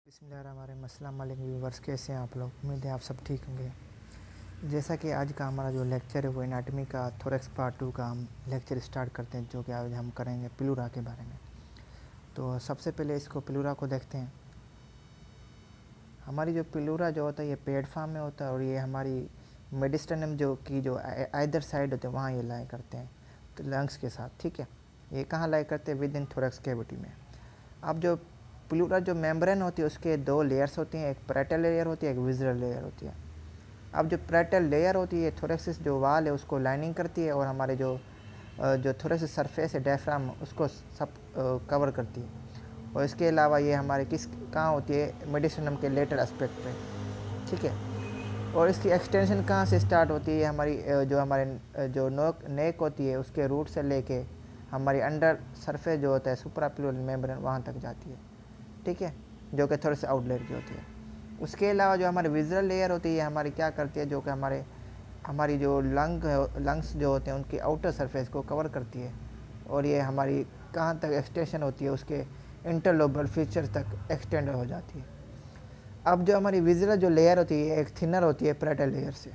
बिस्मिल्लाहिर्रहमानिर्रहीम। अस्सलाम वालेकुम व्यूवर्स, कैसे हैं आप लोग? उम्मीद है आप सब ठीक होंगे। जैसा कि आज का हमारा जो लेक्चर है वो एनाटॉमी का थोरेक्स पार्ट 2 का हम लेक्चर स्टार्ट करते हैं, जो कि आज हम करेंगे प्लूरा के बारे में। तो सबसे पहले इसको प्लूरा को देखते हैं। हमारी जो प्लूरा जो होता है ये पेड फॉर्म में होता है और ये हमारी मेडिस्टनम जो आइदर साइड होते हैं वहाँ ये लाई करते हैं, तो लंग्स के साथ। ठीक है, ये कहाँ लाई करते हैं? विद इन थोरेक्स कैविटी में। अब जो प्लूरा जो मेम्ब्रेन होती है उसके दो लेयर्स होती हैं, एक पैरेटल लेयर होती है, एक विज़ुअल लेयर होती है। अब जो पैरेटल लेयर होती है थोरेसिस जो वाल है उसको लाइनिंग करती है और हमारे जो थोरेसिस सरफेस है डायफ्राम उसको सब कवर करती है। और इसके अलावा ये हमारे कहाँ होती है? मेडिसिनम के लेटर एस्पेक्ट पे। ठीक है, और इसकी एक्सटेंशन कहाँ से स्टार्ट होती है? हमारी जो नेक होती है उसके रूट से लेके हमारी अंडर सरफेस जो होता है सुप्राप्लूरल मेम्ब्रेन वहाँ तक जाती है। ठीक है, जो कि थोड़े से आउटलेयर की होती है। उसके अलावा जो हमारी विजुअल लेयर होती है हमारी क्या करती है? जो कि हमारी जो लंग्स जो होते हैं उनकी आउटर सरफेस को कवर करती है और ये हमारी कहाँ तक एक्सटेंशन होती है? उसके इंटरलोबल फीचर तक एक्सटेंड हो जाती है। अब जो हमारी विजुअल जो लेयर होती है एक थिनर होती है पैरेटल लेयर से।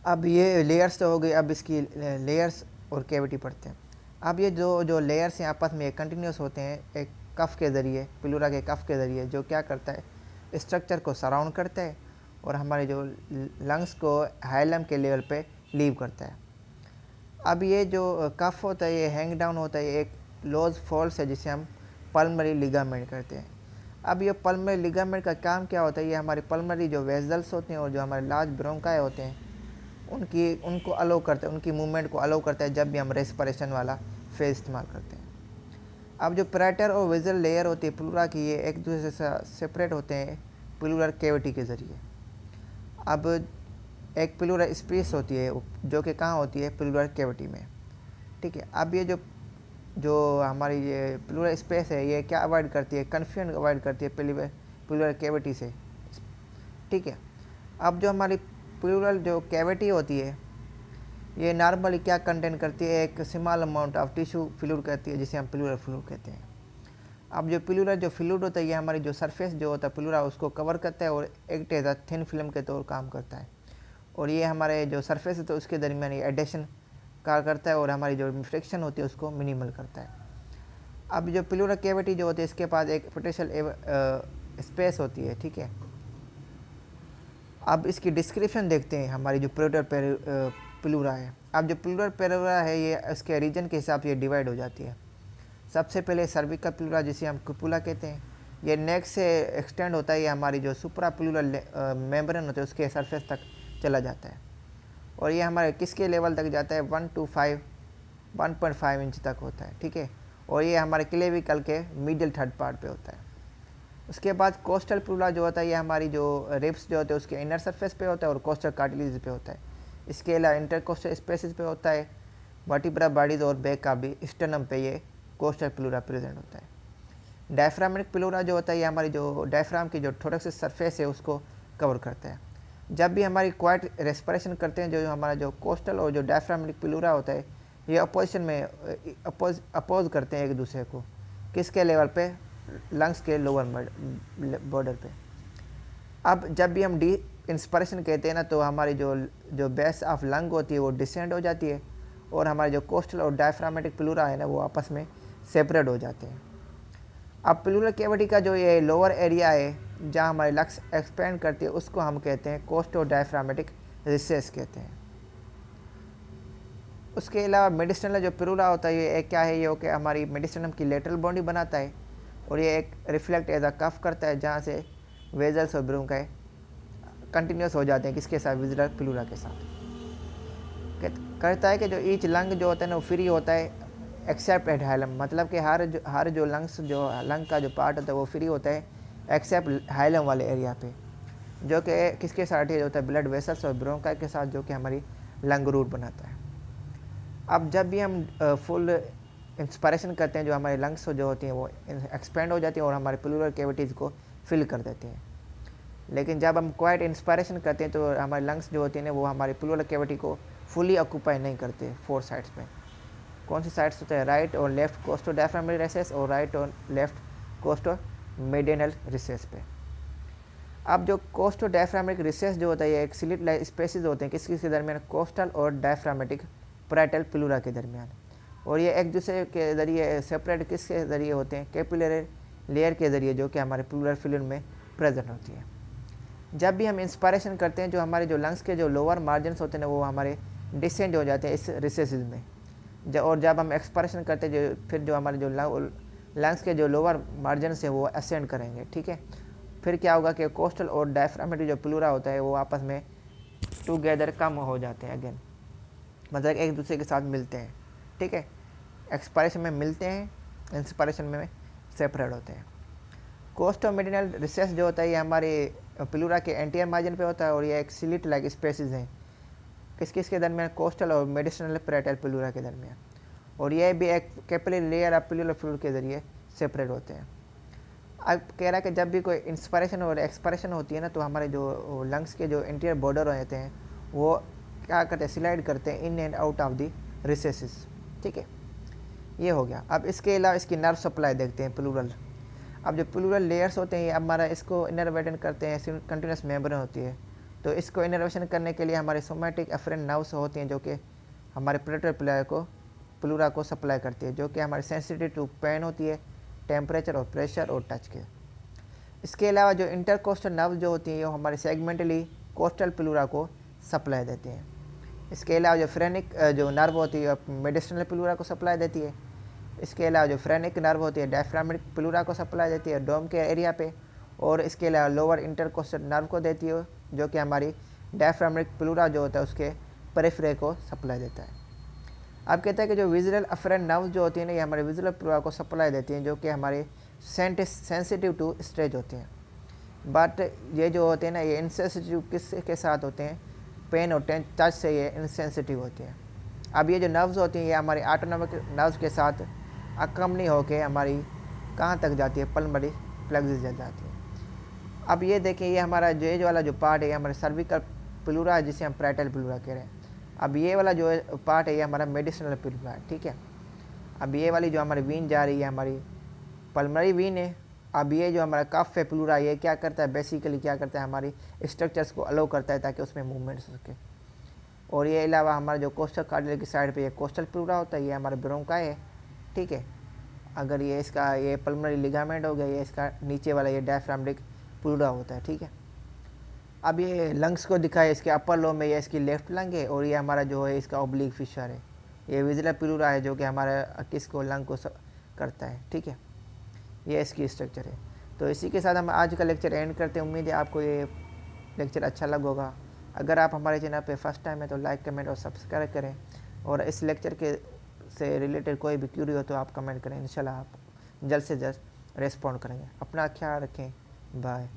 अब ये लेयर्स तो हो गई, अब इसकी लेयर्स और कैविटी पढ़ते हैं। अब ये जो लेयर्स हैं आपस में कंटिन्यूस होते हैं एक कफ के ज़रिए, प्लूरा के कफ के ज़रिए, जो क्या करता है स्ट्रक्चर को सराउंड करता है और हमारे जो लंग्स को हाइलम के लेवल पे लीव करता है। अब ये जो कफ होता है ये हैंग डाउन होता है, एक लॉज फॉल्स है जिसे हम पल्मरी लिगामेंट कहते हैं। अब ये पल्मरी लिगामेंट का काम क्या होता है? ये हमारे पल्मरी जो वेजल्स होते हैं और जो हमारे लार्ज ब्रोंकाई होते हैं उनको अलो करता है, उनकी मूवमेंट को अलो करता है जब भी हम रेस्पिरेशन वाला फेज इस्तेमाल करते हैं। अब जो पैरेटल और विजुअल लेयर होती है प्लूरा की ये एक दूसरे से सेपरेट होते हैं प्लूरल कैविटी के ज़रिए। अब एक प्लूरल स्पेस होती है जो कि कहाँ होती है? प्लूरल कैविटी में। ठीक है, अब ये जो हमारी ये प्लूरल स्पेस है ये क्या अवॉइड करती है? कन्फ्यूजन अवॉइड करती है प्लूरल कैविटी से। ठीक है, अब जो हमारी प्लूरल जो कैविटी होती है ये नॉर्मली क्या कंटेन करती है? एक small amount of tissue fluid कहती है जिसे हम प्लूरल फ्लूइड कहते हैं। अब जो प्लूरल जो फ्लूइड होता है ये हमारी जो सरफेस जो होता है प्लूरा उसको कवर करता है और एक एज थिन फिल्म के तौर काम करता है और ये हमारे जो सरफेस है तो उसके दरमियान ये एडेशन का करता है और हमारी जो फ्रिक्शन होती है उसको मिनिमल करता है। अब जो प्लूरल कैविटी जो होती है इसके पास एक पोटेंशियल स्पेस होती है। ठीक है, अब इसकी डिस्क्रिप्शन देखते हैं। हमारी जो प्लूरा है, अब जो प्लूरल प्लूरा है ये इसके रीजन के हिसाब से डिवाइड हो जाती है। सबसे पहले सर्विकल प्लूरा जिसे हम कुपुला कहते हैं, ये नेक से एक्सटेंड होता है, ये हमारी जो सुप्रा प्लूरल मेम्ब्रेन होते हैं उसके सरफेस तक चला जाता है और ये हमारे किसके लेवल तक जाता है? 1.5 इंच तक होता है। ठीक है, और ये हमारे क्लेविकल के मिडिल थर्ड पार्ट पे होता है। उसके बाद कोस्टल प्लूरा जो होता है ये हमारी जो रिब्स जो होते हैं उसके इनर सरफेस पे होता है और कोस्टल कार्टिलेज पे होता है। इसके अलावा इंटरकोस्टल स्पेसिस पे होता है, वर्टिब्रा बॉडीज और बैक का भी स्टर्नम पे ये कोस्टल प्लूरा प्रेजेंट होता है। डायफ्रामिक प्लूरा जो होता है ये हमारी जो डायफ्राम की जो थोरेक्स सरफेस है उसको कवर करता है। जब भी हमारी क्वाइट रेस्पिरेशन करते हैं जो हमारा जो कोस्टल और जो डायफ्रामिक प्लूरा होता है ये अपोजिशन में अपोज करते हैं एक दूसरे को, किसके लेवल पे? लंग्स के लोअर बॉर्डर पे। अब जब भी हम डी इंस्पिरेशन कहते हैं ना तो हमारी जो बेस ऑफ लंग होती है वो डिसेंड हो जाती है और हमारे जो कोस्टल और डायफ्रामेटिक प्लूरा है ना वो आपस में सेपरेट हो जाते हैं। अब प्लूरल कैविटी का जो ये लोअर एरिया है जहाँ हमारी लंग्स एक्सपेंड करती है उसको हम कहते हैं कोस्टो डायफ्रामेटिक रिसेस कहते हैं। उसके अलावा मेडिसिनल जो प्लूरा होता है ये क्या है? ये कि हमारी मेडिसिनम की लेटरल बॉडी बनाता है और ये एक रिफ्लेक्ट एज अ कफ करता है जहाँ से वेजल्स और ब्रोंकाई कंटिन्यूस हो जाते हैं किसके साथ? विजुअल प्लूरा के साथ। करता है कि जो ईच लंग जो होता है ना वो फ्री होता है एक्सेप्ट एट हाइलम, मतलब कि हर जो लंग का जो पार्ट होता है वो फ्री होता है एक्सेप्ट हाइलम वाले एरिया पे, जो कि किसके साथ ही होता है? ब्लड वेसल्स और ब्रोंकाई के साथ, जो कि हमारी लंग रूट बनाता है। अब जब भी हम फुल इंस्पिरेशन करते हैं जो हमारी लंग्स जो होती हैं वो एक्सपेंड हो जाती हैं और हमारे प्लूरल कैविटीज़ को फिल कर देते हैं। लेकिन जब हम क्वाइट इंस्पिरेशन करते हैं तो हमारी लंग्स जो होती हैं वो हमारी प्लूरल कैविटी को फुली ऑक्यूपाई नहीं करते। 4 साइड्स में कौन सी साइड्स होते हैं? राइट और लेफ्ट कोस्टो डायफ्रामेटिक रेसेस और राइट और लेफ्ट कोस्टो मेडियनल रिसेस पे। अब जो कोस्टो डायफ्रामेटिक रिसेस जो होता है ये एक स्लिट लाइक स्पेसिस होते हैं किस किस के दरमियान, कोस्टल और डायफ्रामेटिक पैराइटल प्लूरा के दरमियान, और ये एक दूसरे के ज़रिए सेपरेट किसके ज़रिए होते हैं, कैपिलरी लेयर के ज़रिए जो कि हमारे प्लूरल फिल्म में प्रेजेंट होती है। जब भी हम इंस्पायरेशन करते हैं जो हमारे जो लंग्स के जो लोअर मार्जिनस होते हैं ना वो हमारे डिसेंड हो जाते हैं इस रिसेसिस में, और जब हम एक्सपायरेशन करते हैं जो फिर जो हमारे जो लंग्स के जो लोअर मार्जिनस है वो असेंड करेंगे। ठीक है, फिर क्या होगा कि कोस्टल और डायफ्रामेटिक जो प्लूरा होता है वो आपस में टुगेदर कम हो जाते हैं अगेन, मतलब एक दूसरे के साथ मिलते हैं। ठीक है, एक्सपायरेशन में मिलते हैं, इंस्पायरेशन में सेपरेट होते हैं। कोस्टो मेडिनल रिसेस जो होता है ये हमारे प्लूरा के एंटीरियर मार्जिन पे होता है और ये एक स्लिट लाइक स्पेसिस हैं किस किस के दरमियान, कोस्टल और मेडिसिनल पैराइटल प्लूरा के दरमियान, और ये भी एक capillary layer of pleural fluid के ज़रिए सेपरेट होते हैं। अब कह रहा है कि जब भी कोई इंस्पायरेशन और एक्सपायरेशन होती है ना तो हमारे जो लंग्स के जो इंटीरियर बॉर्डर होते हैं वो क्या करते हैं, स्लाइड करते हैं in and out of the recesses. ठीक है, ये हो गया। अब इसके अलावा इसकी नर्व सप्लाई देखते हैं प्लूरल। अब जो प्लूरल लेयर्स होते हैं ये हमारा इसको इनर्वेशन करते हैं, कंटिन्यूस मेम्ब्रेन होती है, तो इसको इनर्वेशन करने के लिए हमारे सोमैटिक एफरेंट नर्व्स होती हैं जो कि हमारे पैराइटल प्लूरा को सप्लाई करती है, जो कि हमारे सेंसिटिव टू पेन होती है, टेम्परेचर और प्रेशर और टच के। इसके अलावा जो इंटरकोस्टल नर्व जो होती हैं वो हमारे सेगमेंटली कोस्टल प्लूरा को सप्लाई देती हैं। इसके अलावा जो फ्रेनिक जो नर्व होती है मेडिसिनल प्लूरा को सप्लाई देती है। इसके अलावा जो फ्रेनिक नर्व होती है डायफ्रामेटिक प्लूरा को सप्लाई देती है डोम के एरिया पे, और इसके अलावा लोअर इंटरकोस्टल नर्व को देती है जो कि हमारी डायफ्रामेटिक प्लूरा जो होता है उसके पेरिफेरी को सप्लाई देता है। अब कहते हैं कि जो विजुअल अफरेंट नर्व जो होती है ना ये हमारे विजुअल प्लूरा को सप्लाई देती हैं जो कि हमारे सेंसिटिव टू स्ट्रेच होते हैं, बट ये जो होते हैं ना ये इनसेंसिटिव किसके साथ होते हैं, पेन और टच से ये इनसेंसिटिव होती हैं। अब ये जो नर्व्स होती हैं ये हमारे ऑटोनॉमिक नर्व्स के साथ अकम्पनी होकर हमारी कहाँ तक जाती है, पल्मोनरी प्लेक्सस जाती है। अब ये देखिए ये हमारा जो एज वाला जो पार्ट है ये हमारे सर्विकल प्लूरा है जिसे हम पैराइटल प्लूरा कह रहे हैं। अब ये वाला जो पार्ट है ये हमारा मेडिसिनल प्लूरा है। ठीक है, अब ये वाली जो हमारी वीन जा रही है हमारी पल्मोनरी वीन है। अब ये जो हमारा कफ है प्लूरा ये क्या करता है, बेसिकली क्या करता है हमारी स्ट्रक्चर्स को अलो करता है ताकि उसमें मूवमेंट हो सके। और ये अलावा हमारा जो कोस्टल कार्डियल की साइड पे ये कोस्टल प्लूरा होता है, ये हमारा ब्रोंकाई है। ठीक है, अगर ये इसका ये पल्मोनरी लिगामेंट हो गया, ये इसका नीचे वाला ये डायफ्रामेटिक प्लूरा होता है। ठीक है, अब ये लंग्स को दिखाए, इसके अपर लो में ये इसकी लेफ्ट लंग है और ये हमारा जो है इसका ओब्लिक फिशर है, ये विजुअल प्लूरा है जो कि हमारा किस को लंग को करता है। ठीक है, ये इसकी स्ट्रक्चर है। तो इसी के साथ हम आज का लेक्चर एंड करते हैं। उम्मीद है आपको ये लेक्चर अच्छा लगा होगा। अगर आप हमारे चैनल पे फर्स्ट टाइम है तो लाइक कमेंट और सब्सक्राइब करें, और इस लेक्चर के से रिलेटेड कोई भी क्यूरी हो तो आप कमेंट करें, इंशाल्लाह आप जल्द से जल्द रेस्पॉन्ड करेंगे। अपना ख्याल रखें, बाय।